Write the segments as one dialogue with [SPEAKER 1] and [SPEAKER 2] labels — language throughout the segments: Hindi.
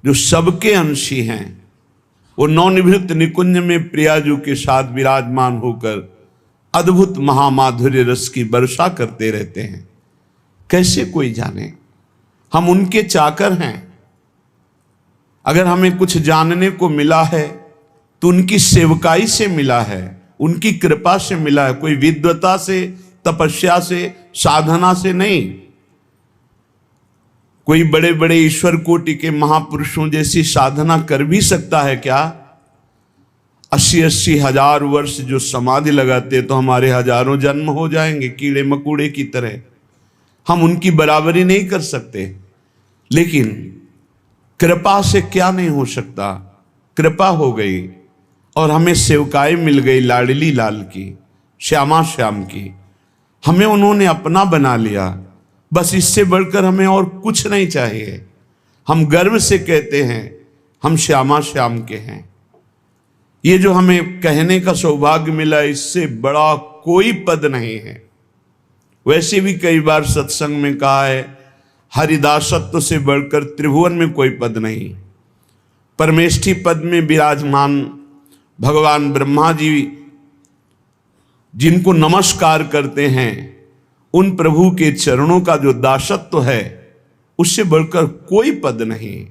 [SPEAKER 1] जो सबके अंशी हैं, वो नवनिभृत निकुंज में प्रियाजू के साथ विराजमान होकर अद्भुत महामाधुर्य रस की वर्षा करते रहते हैं। कैसे कोई जाने, हम उनके चाकर हैं। अगर हमें कुछ जानने को मिला है तो उनकी सेवकाई से मिला है, उनकी कृपा से मिला है, कोई विद्वता से, तपस्या से, साधना से नहीं। कोई बड़े बड़े ईश्वर कोटि के महापुरुषों जैसी साधना कर भी सकता है क्या? 80-80 हजार वर्ष जो समाधि लगाते तो हमारे हजारों जन्म हो जाएंगे कीड़े मकोड़े की तरह। हम उनकी बराबरी नहीं कर सकते, लेकिन कृपा से क्या नहीं हो सकता। कृपा हो गई और हमें सेवकाई मिल गई लाडली लाल की, श्यामा श्याम की। हमें उन्होंने अपना बना लिया, बस इससे बढ़कर हमें और कुछ नहीं चाहिए। हम गर्व से कहते हैं हम श्यामा श्याम के हैं। ये जो हमें कहने का सौभाग्य मिला, इससे बड़ा कोई पद नहीं है। वैसे भी कई बार सत्संग में कहा है, हरिदासत्व से बढ़कर त्रिभुवन में कोई पद नहीं। परमेष्ठी पद में विराजमान भगवान ब्रह्मा जी जिनको नमस्कार करते हैं, उन प्रभु के चरणों का जो दासत्व है, उससे बढ़कर कोई पद नहीं।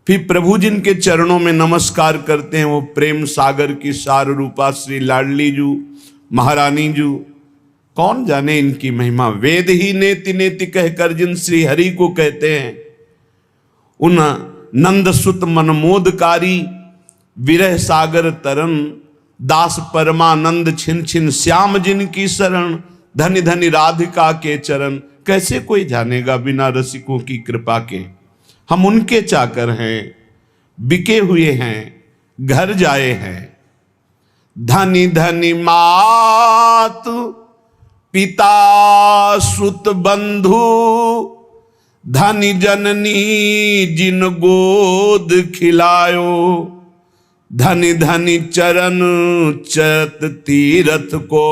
[SPEAKER 1] फिर प्रभु जिनके चरणों में नमस्कार करते हैं, वो प्रेम सागर की सार रूपा श्री लाडली जू महारानी जू। कौन जाने इनकी महिमा। वेद ही नेति नेति कहकर जिन श्री हरि को कहते हैं, उन नंद सुत मनमोदकारी विरह सागर तरन, दास परमानंद छिन छिन श्याम जिनकी शरण, धनि धनि राधिका के चरण। कैसे कोई जानेगा बिना रसिकों की कृपा के। हम उनके चाकर हैं, बिके हुए हैं, घर जाए हैं। धनि धनि मात पिता सुत बंधु, धनि जननी जिन गोद खिलायो, धनि धनि चरण चरत तीरथ को,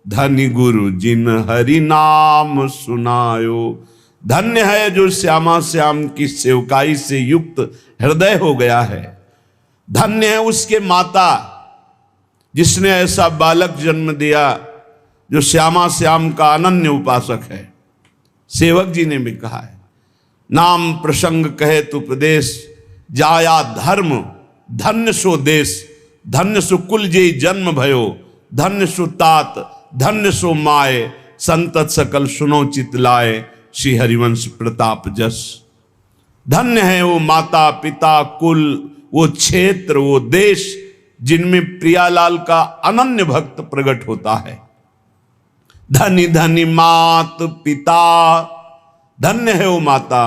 [SPEAKER 1] धनि गुरु जिन हरि नाम सुनायो। धन्य है जो श्यामा श्याम की सेवकाई से युक्त हृदय हो गया है। धन्य है उसके माता जिसने ऐसा बालक जन्म दिया जो श्यामा श्याम का अनन्य उपासक है। सेवक जी ने भी कहा है, नाम प्रसंग कहे तु प्रदेश, जाया धर्म धन्य सो देश, धन्य सो कुल जे जन्म भयो, धन्य सो तात धन्य सो माए, संतत सकल सुनो चित लाए, श्री हरिवंश प्रताप जस। धन्य है वो माता पिता कुल, वो क्षेत्र, वो देश जिनमें प्रियालाल का अनन्य भक्त प्रकट होता है। धनी धनी मात पिता, धन्य है वो माता,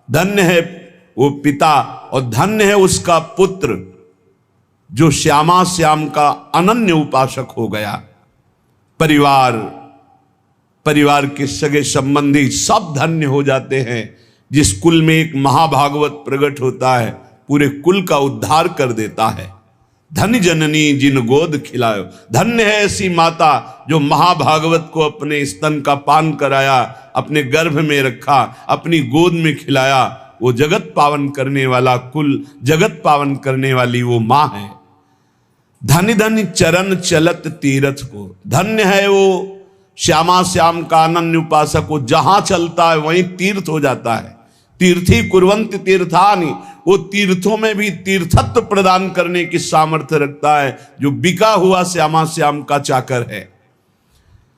[SPEAKER 1] धन्य है वो पिता, और धन्य है उसका पुत्र जो श्यामा श्याम का अनन्य उपासक हो गया। परिवार के सगे संबंधी सब धन्य हो जाते हैं। जिस कुल में एक महाभागवत प्रकट होता है, पूरे कुल का उद्धार कर देता है। धन्य जननी जिन गोद खिलायो, धन्य है ऐसी माता जो महाभागवत को अपने स्तन का पान कराया, अपने गर्भ में रखा, अपनी गोद में खिलाया। वो जगत पावन करने वाला कुल, जगत पावन करने वाली वो माँ है। धन्य धन्य चरण चलत तीरथ को, धन्य है वो श्यामा श्याम का अनन्य उपासक को, जहां चलता है वहीं तीर्थ हो जाता है। तीर्थी कुर्वन्ति तीर्थानि, वो तीर्थों में भी तीर्थत्व प्रदान करने की सामर्थ्य रखता है जो बिका हुआ श्यामा श्याम का चाकर है।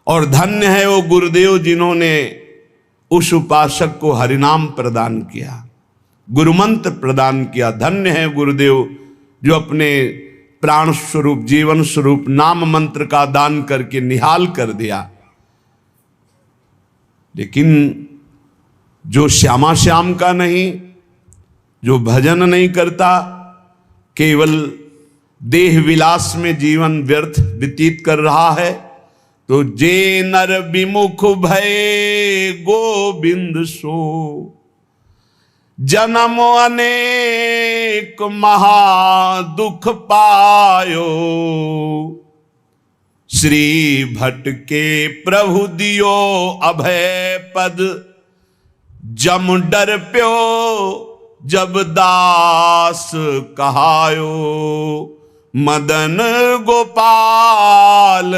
[SPEAKER 1] और धन्य है वो गुरुदेव जिन्होंने उस उपासक को हरिनाम प्रदान किया, गुरुमंत्र प्रदान किया। धन्य है गुरुदेव जो अपने प्राण स्वरूप, जीवन स्वरूप नाम मंत्र का दान करके निहाल कर दिया। लेकिन जो श्यामा श्याम का नहीं, जो भजन नहीं करता, केवल देह विलास में जीवन व्यर्थ व्यतीत कर रहा है, तो जे नर विमुख भय गोविंद सो, जन्म अनेक महा दुख पायो, श्री भट्ट के प्रभु दियो अभय पद, जम डर प्यो जब दास कहायो, मदन गोपाल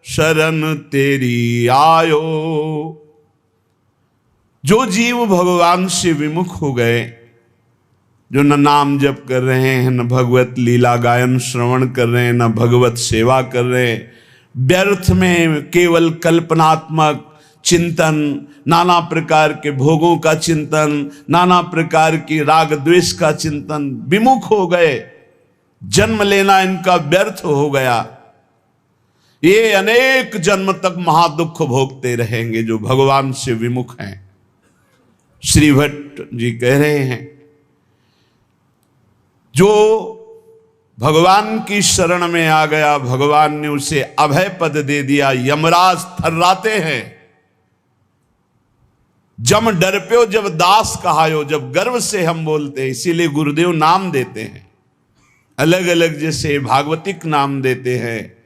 [SPEAKER 1] शरण तेरी आयो। जो जीव भगवान से विमुख हो गए, जो न नाम जप कर रहे हैं, न भगवत लीला गायन श्रवण कर रहे हैं, न भगवत सेवा कर रहे हैं, व्यर्थ में केवल कल्पनात्मक चिंतन, नाना प्रकार के भोगों का चिंतन, नाना प्रकार की राग द्वेष का चिंतन, विमुख हो गए, जन्म लेना इनका व्यर्थ हो गया, ये अनेक जन्म तक महादुख भोगते रहेंगे जो भगवान से विमुख हैं। श्री भट्ट जी कह रहे हैं, जो भगवान की शरण में आ गया, भगवान ने उसे अभय पद दे दिया, यमराज थर्राते हैं। जम डर प्यो जब दास कहायो, जब गर्व से हम बोलते हैं, इसीलिए गुरुदेव नाम देते हैं, अलग अलग जैसे भागवतिक नाम देते हैं।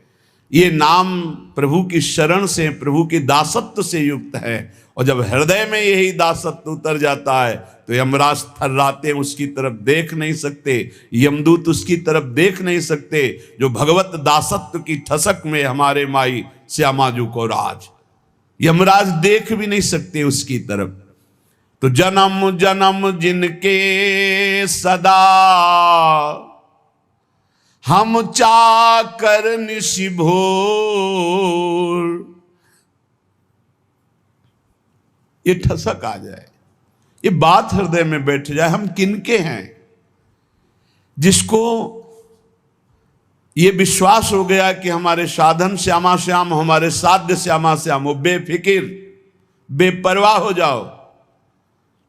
[SPEAKER 1] ये नाम प्रभु की शरण से, प्रभु की दासत्व से युक्त है। और जब हृदय में यही दासत्व उतर जाता है तो यमराज थर्राते, उसकी तरफ देख नहीं सकते, यमदूत उसकी तरफ देख नहीं सकते। जो भगवत दासत्व की ठसक में हमारे माई श्यामाजू को राज, यमराज देख भी नहीं सकते उसकी तरफ। तो जन्म जन्म जिनके सदा हम चाकर निशि भोर, ये ठसक आ जाए, ये बात हृदय में बैठ जाए, हम किनके हैं। जिसको ये विश्वास हो गया कि हमारे साधन श्यामा श्याम, हमारे साध्य श्यामा श्याम, वो बेफिकिर बेपरवाह हो जाओ,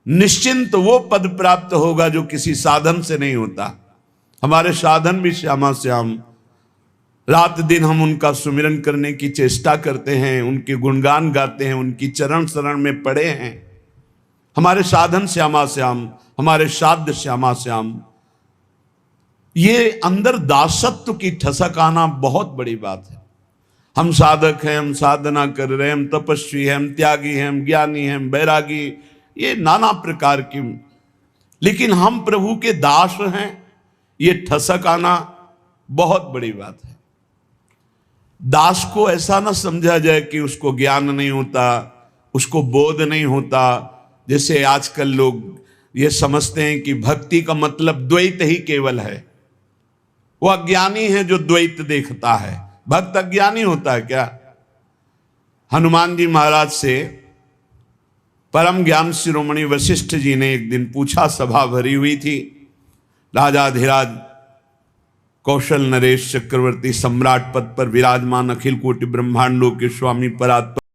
[SPEAKER 1] निश्चिंत वो पद प्राप्त होगा जो किसी साधन से नहीं होता। हमारे साधन भी श्यामा श्याम, रात दिन हम उनका सुमिरन करने की चेष्टा करते हैं, उनके गुणगान गाते हैं, उनकी चरण शरण में पड़े हैं। हमारे साधन श्यामा श्याम, हमारे साध्य श्यामा श्याम, ये अंदर दासत्व की ठसक आना बहुत बड़ी बात है। हम साधक हैं, हम साधना कर रहे हैं, हम तपस्वी हैं, हम त्यागी हैं, हम ज्ञानी हैं, हम बैरागी, ये नाना प्रकार की, लेकिन हम प्रभु के दास हैं, ये ठसक आना बहुत बड़ी बात है। दास को ऐसा ना समझा जाए कि उसको ज्ञान नहीं होता, उसको बोध नहीं होता। जैसे आजकल लोग ये समझते हैं कि भक्ति का मतलब द्वैत ही केवल है। वो अज्ञानी है जो द्वैत देखता है। भक्त अज्ञानी होता है क्या? हनुमान जी महाराज से परम ज्ञान शिरोमणि वशिष्ठ जी ने एक दिन पूछा, सभा भरी हुई थी, राजाधिराज कौशल नरेश चक्रवर्ती सम्राट पद पर विराजमान, अखिल कोटि ब्रह्मांडों के स्वामी परात्पर